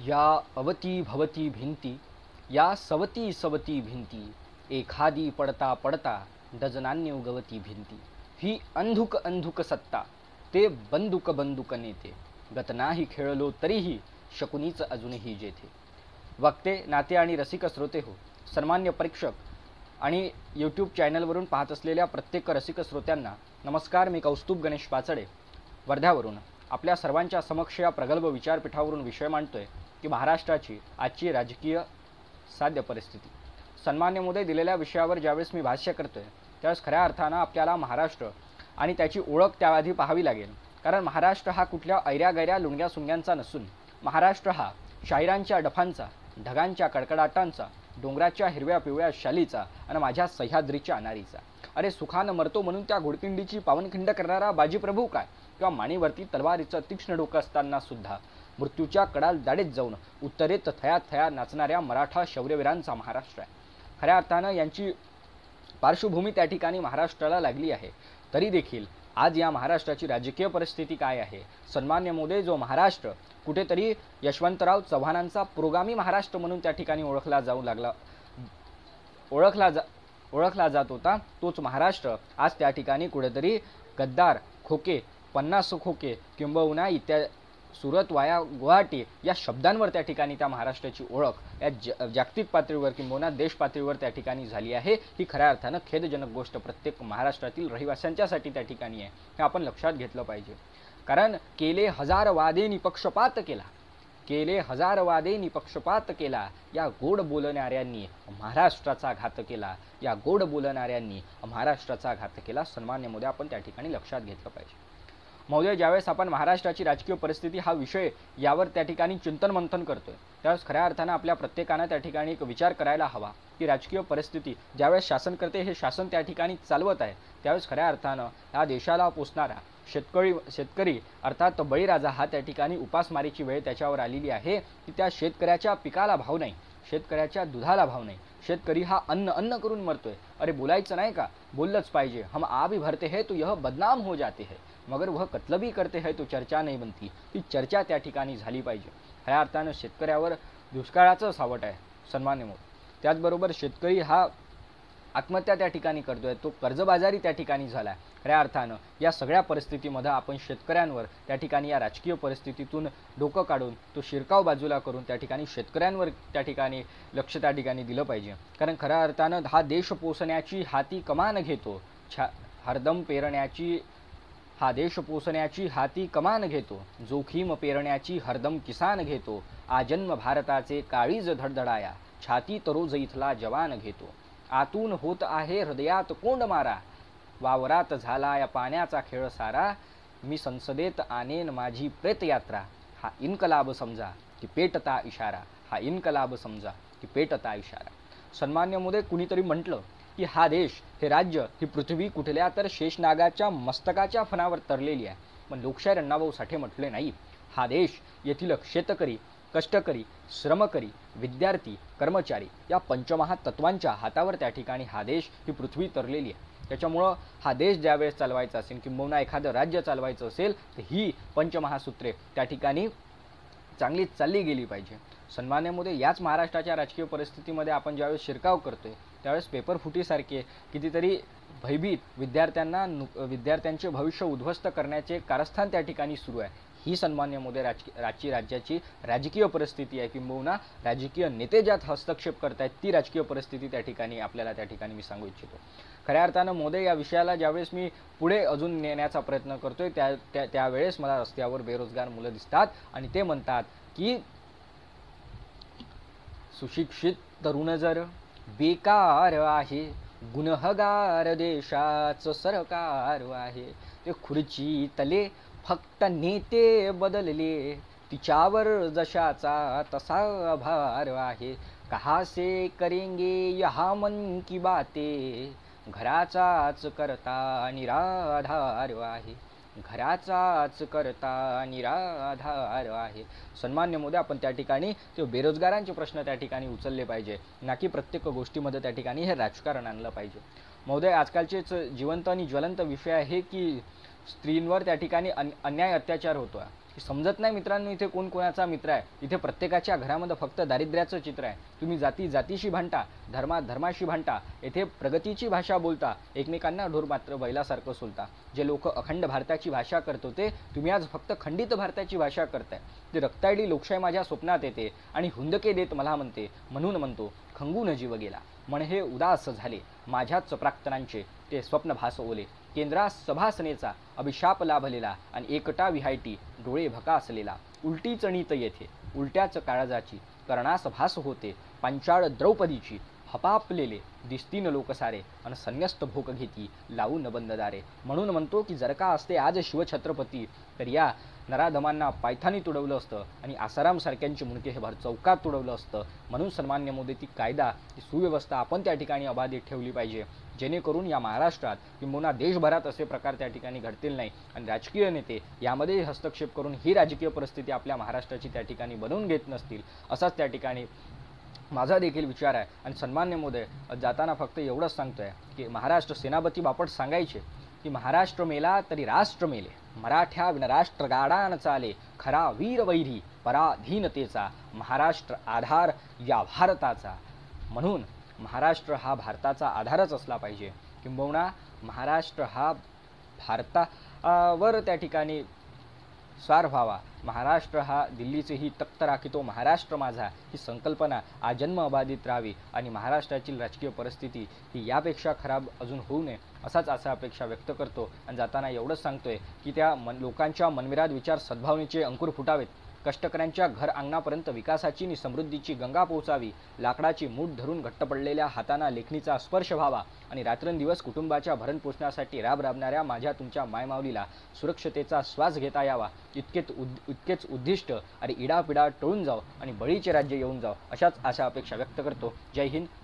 या अवती भवती भिंती, या सवती सवती भिंती, एखादी पडता पडता डजनान्य उगवती भिंती. ही अंधुक अंधुक सत्ता, ते बंदुक बंदुक नेते. गत नाही खेळलो तरीही शकुनीच अजूनही जेथे. वक्ते, नाते आणि रसिक श्रोते हो, सन्मान्य परीक्षक आणि यूट्यूब चॅनलवरून पाहत असलेल्या प्रत्येक रसिक श्रोत्यांना नमस्कार. मी कौस्तुभ गणेश पाचडे वर्ध्यावरून आपल्या सर्वांच्या समक्ष या प्रगल्भ विचारपीठावरून विषय मांडतोय की महाराष्ट्राची आजची राजकीय साध्य परिस्थिती. सन्मान्य मोदी दिलेल्या विषयावर ज्यावेळेस मी भाष्य करतोय त्यावेळेस खऱ्या अर्थानं आपल्याला महाराष्ट्र आणि त्याची ओळख त्याआधी पाहावी लागेल. कारण महाराष्ट्र हा कुठल्या ऐऱ्यागैऱ्या लुंग्या सुंग्यांचा नसून महाराष्ट्र हा शाहिरांच्या डफांचा, ढगांच्या कडकडाटांचा, डोंगराच्या हिरव्या पिवळ्या शालीचा आणि माझ्या सह्याद्रीच्या अनारीचा. अरे सुखानं मरतो म्हणून त्या घोडकिंडीची पावनखिंड करणारा बाजीप्रभू काय, किंवा माणीवरती तलवारीचं तीक्ष्ण डोकं असताना सुद्धा मृत्यूच्या कडाल दाडेत जाऊन उत्तरेत थया थया नाचणाऱ्या मराठा शौर्यवीरांचा महाराष्ट्र आहे. खऱ्या अर्थानं यांची पार्श्वभूमी त्या ठिकाणी महाराष्ट्राला लागली आहे. तरी देखील आज या महाराष्ट्राची राजकीय परिस्थिती काय आहे. सन्मान्य मोदी जो महाराष्ट्र कुठेतरी यशवंतराव चव्हाणांचा पुरोगामी महाराष्ट्र म्हणून त्या ठिकाणी ओळखला जात होता, तोच महाराष्ट्र आज त्या ठिकाणी कुठेतरी गद्दार, खोके, 50 खोके किंबहुना सुरत वाया गुवाहाटी या शब्दांवर त्या ठिकाणी त्या महाराष्ट्राची ओळख या जागतिक पातळीवर किंबहुना देश पातळीवर त्या ठिकाणी झाली आहे. ही खऱ्या अर्थानं खेदजनक गोष्ट प्रत्येक महाराष्ट्रातील रहिवाशांच्यासाठी त्या ठिकाणी आहे. हे आपण लक्षात घेतलं पाहिजे. कारण केले हजार वादे निपक्षपात केला, या गोड बोलणाऱ्यांनी महाराष्ट्राचा घात केला, या गोड बोलणाऱ्यांनी महाराष्ट्राचा घात केला. सन्मान्य मोदी आपण त्या ठिकाणी लक्षात घेतलं पाहिजे. महोदय, ज्यावेळेस आपण महाराष्ट्राची राजकीय परिस्थिती हा विषय यावर त्या ठिकाणी चिंतन मंथन करतोय त्यावेळेस खऱ्या अर्थानं आपल्या प्रत्येकानं त्या ठिकाणी एक विचार करायला हवा की राजकीय परिस्थिती ज्यावेळेस शासन करते हे शासन त्या ठिकाणी चालवत आहे त्यावेळेस खऱ्या अर्थानं या देशाला पोसणारा शेतकरी अर्थात बळीराजा हा त्या ठिकाणी उपासमारीची वेळ त्याच्यावर आलेली आहे की त्या शेतकऱ्याच्या पिकाला भाव नाही, शेतकऱ्याच्या दुधाला भाव नाही. शेतकरी हा अन्न करून मरतोय. अरे बोलायचं नाही का, बोललंच पाहिजे. हम आ भी भरते हैं तो यह बदनाम हो जाते हैं, मगर वह कत्ल भी करते हैं तो चर्चा नहीं बनती. ती चर्चा त्या ठिकाणी झाली पाहिजे. ह्या अर्थानं शेतकऱ्यावर दुष्काळाचं सावट आहे सन्मान्य मोदी. त्याचबरोबर शेतकरी हा आत्महत्या त्या ठिकाणी करतोय, तो कर्जबाजारी त्या ठिकाणी झाला आहे. खऱ्या अर्थानं या सगळ्या परिस्थितीमध्ये आपण शेतकऱ्यांवर त्या ठिकाणी या राजकीय परिस्थितीतून डोकं काढून तो शिरकाव बाजूला करून त्या ठिकाणी शेतकऱ्यांवर त्या ठिकाणी लक्ष त्या ठिकाणी दिलं पाहिजे. कारण खऱ्या अर्थानं हा देश पोसण्याची हाती कमान घेतो, हरदम पेरण्याची हा देश पोसण्याची हाती कमान घेतो, जोखीम पेरण्याची हरदम किसान घेतो. आजन्म भारताचे काळीज धडधडाया, छाती तरोज इथला जवान घेतो. आतून होत आहे हृदयात कोंड मारा, वावरात झाला या पाण्याचा खेळ सारा. मी संसदेत आणेन माझी प्रेतयात्रा, हा इन्कलाब समजा की पेटता इशारा, हा इन्कलाब समजा की पेटता इशारा. सन्मान्य मोदी, कुणीतरी म्हटलं की हा देश, हे राज्य, ही पृथ्वी कुठल्या तर शेषनागाच्या मस्तकाच्या फणावर तरलेली आहे. पण लोकशाहीर अण्णाभाऊ साठे म्हटले नाही, हा देश येथील शेतकरी, कष्टकरी, श्रमकरी, विद्यार्थी, कर्मचारी या पंचमहातत्वांच्या हातावर त्या ठिकाणी हा देश, ही पृथ्वी तरलेली आहे. त्याच्यामुळं हा देश ज्यावेळेस चालवायचा असेल किंबहुना एखादं राज्य चालवायचं असेल तर ही पंचमहासूत्रे त्या ठिकाणी चांगली चालली गेली पाहिजे. सन्मान्य मोदी, याच महाराष्ट्राच्या राजकीय परिस्थितीमध्ये आपण ज्यावेळेस शिरकाव करतोय त्यावेळेस पेपर फुटीसारखे कितीतरी भयभीत विद्यार्थ्यांचे भविष्य उद्ध्वस्त करण्याचे कारस्थान त्या ठिकाणी सुरू आहे. ही सन्मान्य मोदी राज्याची राजकीय परिस्थिती आहे किंबहुना राजकीय नेते ज्यात हस्तक्षेप करतायत ती राजकीय परिस्थिती त्या ठिकाणी आपल्याला त्या ठिकाणी मी सांगू इच्छितो. खऱ्या अर्थानं मोदी या विषयाला ज्यावेळेस मी पुढे अजून नेण्याचा प्रयत्न करतोय त्यावेळेस मला रस्त्यावर बेरोजगार मुलं दिसतात आणि ते म्हणतात की सुशिक्षित तरुण जर बेकार आहे, गुन्हगार देशाचं सरकार आहे. ते खुर्ची तले फक्त नेते बदलले, तिच्यावर जशाचा तसा भार आहे. कहा से करेंगे यहाँ मन की बातें, घराचाच करता निराधार आहे, घराचाच करता निराधार आहे. सन्मान्य मोदी, आपण त्या ठिकाणी ते बेरोजगारांचे प्रश्न त्या ठिकाणी उचलले पाहिजे, ना की प्रत्येक गोष्टीमध्ये त्या ठिकाणी हे राजकारण आणलं पाहिजे. महोदय, आजकालचेच जिवंत आणि ज्वलंत विषय आहे की स्त्रींवर त्या ठिकाणी अन्याय अत्याचार होतो आहे. समजत नाही मित्रांनो इथे कोण कोणाचा मित्र आहे. इथे प्रत्येकाच्या घरामध्ये फक्त दारिद्र्याचं चित्र आहे. तुम्ही जाती जातीशी भांडता, धर्माशी भांडता, येथे प्रगतीची भाषा बोलता, एकमेकांना ढोर मात्र बैलासारखं सोलता. जे लोक अखंड भारताची भाषा करत होते तुम्ही आज फक्त खंडित भारताची भाषा करताय. ते रक्ताळी लोकशाही माझ्या स्वप्नात येते आणि हुंदके देत मला म्हणते, म्हणून म्हणतो खंगून जीव गेला. मन हे उदास झाले माझ्याच प्राक्तनांचे ते स्वप्न भास ओले. केंद्रात सभासनेचा अभिशाप लाभलेला आणि एकटा विहायटी डोळे भकासलेला. उलटी चणीत येथे उलट्याच काळजाची कर्णास भास होते. पांचाळ द्रौपदीची हपापलेले दिसतीन लोक सारे आणि संन्यस्त भोग घेती लावून बंददारे. म्हणून म्हणतो की जर का असते आज शिवछत्रपती तर या नराधमांना पायथानी तुडवलं असतं आणि आसाराम सारख्यांची मुंडके हे भर चौकात तुडवलं असतं. म्हणून सन्मान्य मोदी ती कायदा ती सुव्यवस्था आपण त्या ठिकाणी अबाधित ठेवली पाहिजे, जेणेकरून या महाराष्ट्रात किंबहुना देशभरात असे प्रकार त्या ठिकाणी घडतील नाही आणि राजकीय नेते यामध्ये हस्तक्षेप करून ही राजकीय परिस्थिती आपल्या महाराष्ट्राची त्या ठिकाणी बनवून घेत नसतील असाच त्या ठिकाणी माझा देखील विचार आहे. आणि सन्मान्य मोदय जाताना फक्त एवढंच सांगतोय की महाराष्ट्र सेनापती बापट सांगायचे की महाराष्ट्र मेला तरी राष्ट्र मेले, मराठ्या विनराष्ट्र गाडान चाले, खरा वीर वैरी पराधीनतेचा, महाराष्ट्र आधार या भारताचा. म्हणून महाराष्ट्र हा भारताचा आधारच असला पाहिजे, किंबहुना महाराष्ट्र हा भारतावर त्या ठिकाणी स्वार व्हावा. महाराष्ट्र हा दिल्लीचेही तख्त राखितो महाराष्ट्र माझा ही संकल्पना आजन्म अबाधित राहावी आणि महाराष्ट्राची राजकीय परिस्थिती ही यापेक्षा खराब अजून होऊ नये असा अपेक्षा व्यक्त करतो. आणि जाताना एवढंच सांगतोय की त्या लोकांच्या मनमिराद विचार सद्भावनेचे अंकुर फुटावेत. कष्टकऱ्यांच्या घर अंगणापर्यंत विकासाची आणि समृद्धीची गंगा पोहोचावी. लाकडाची मूठ धरून घट्ट पडलेल्या हातांना लेखणीचा स्पर्श व्हावा आणि रात्रंदिवस कुटुंबाच्या भरण पोषणासाठी राबणाऱ्या माझ्या तुमच्या मायमाऊलीला सुरक्षतेचा श्वास घेता यावा. इतकेच उद्दिष्ट आणि इडापिडा टळून जावं आणि बळीचे राज्य येऊन जावं अशाच अपेक्षा व्यक्त करतो. जय हिंद,